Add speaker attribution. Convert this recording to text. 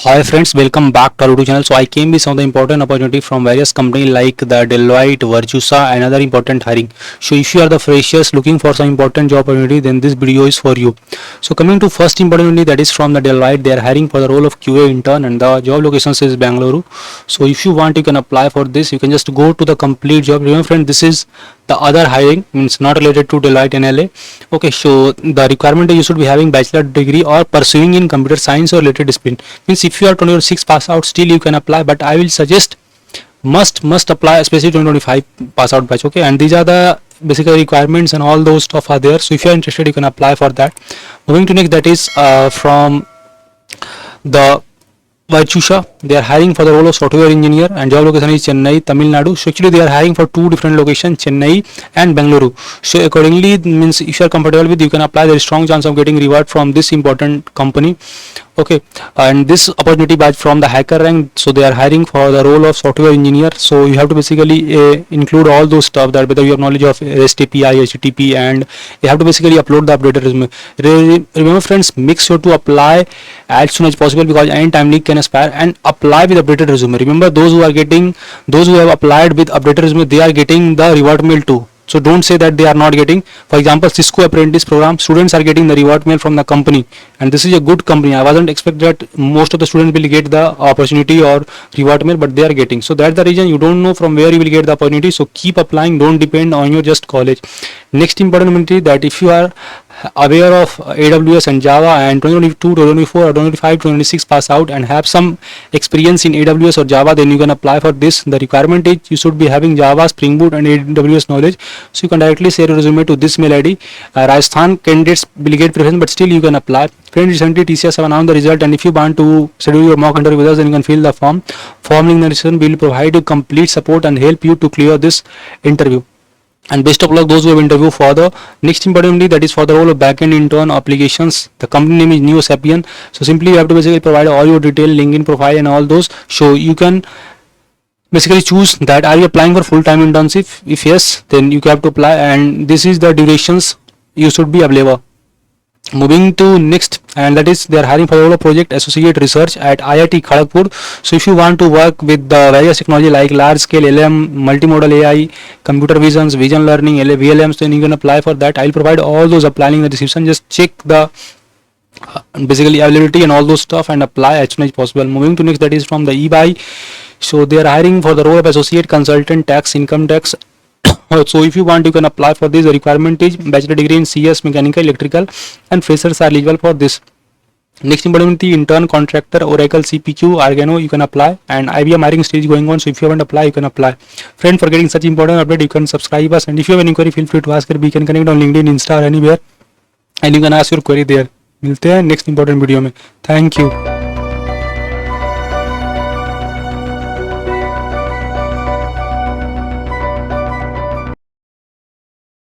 Speaker 1: Hi friends, welcome back to our YouTube channel. So I came with some of the important opportunity from various companies like the Deloitte, Virtusa and other important hiring. So if you are the freshers looking for some important job opportunity, then this video is for you. So coming to first importantly, that is from the Deloitte. They are hiring for the role of QA intern and the job location is Bangalore. So if you want, you can apply for this. You can just go to the complete job. Remember friend, this is the other hiring, means not related to Deloitte in LA. Okay, so the requirement is you should be having bachelor degree or pursuing in computer science or related discipline. Means if you are 2026 pass out, still you can apply, but I will suggest must apply, especially 2025 pass out batch. Okay, and these are the basically requirements and all those stuff are there. So if you are interested, you can apply for that. Moving to next, that is from the Virtusa. They are hiring for the role of software engineer and job location is Chennai, Tamil Nadu. So actually they are hiring for two different locations, Chennai and Bengaluru. So accordingly, means if you are comfortable with, you can apply. There is strong chance of getting reward from this important company. Okay, and this opportunity batch from the hacker rank. So they are hiring for the role of software engineer. So you have to basically include all those stuff, that whether you have knowledge of REST API, HTTP, and you have to basically upload the updated resume. Remember friends, make sure to apply as soon as possible because any time leak can aspire, and apply with updated resume. Remember, those who have applied with updated resume, they are getting the reward mail too. So don't say that they are not getting. For example, Cisco apprentice program, students are getting the reward mail from the company, and this is a good company. I wasn't expect that most of the students will get the opportunity or reward mail, but they are getting. So that's the reason you don't know from where you will get the opportunity. So keep applying. Don't depend on your just college. Next important opportunity, that if you are aware of AWS and Java and 2022, 2024 or 2025, 2026 pass out and have some experience in AWS or Java, then you can apply for this. The requirement is you should be having Java, Spring Boot and AWS knowledge. So you can directly share your resume to this mail ID. Rajasthan candidates will get preference, but still you can apply. Friends, recently TCS have announced the result, and if you want to schedule your mock interview with us, then you can fill the form. Form link in the description. We will provide you complete support and help you to clear this interview. And best of luck those who have interviewed for the next importantly, that is for the role of backend intern applications. The company name is NeoSapien. So simply you have to basically provide all your detail, LinkedIn profile and all those. So you can basically choose that are you applying for full-time internship. If yes, then you have to apply, and this is the durations you should be available. Moving to next, and that is they are hiring for the role of project associate research at IIT Kharagpur. So if you want to work with the various technology like large scale LM, multimodal AI, computer visions, vision learning, VLMs, then you can apply for that. I'll provide all those applying in the description. Just check the basically availability and all those stuff and apply as soon as possible. Moving to next, that is from the EY. So they are hiring for the role of associate consultant tax, income tax. So if you want, you can apply for this. The requirement is bachelor degree in CS, mechanical, electrical, and freshers are eligible for this. Next important, the intern contractor, Oracle, CPQ, Argano, you can apply, and IBM hiring stage going on. So if you haven't applied, you can apply. Friend, for getting such important update, you can subscribe us, and if you have any query, feel free to ask her. We can connect on LinkedIn, Insta, or anywhere, and you can ask your query there. मिलते हैं next important video में. Thank you.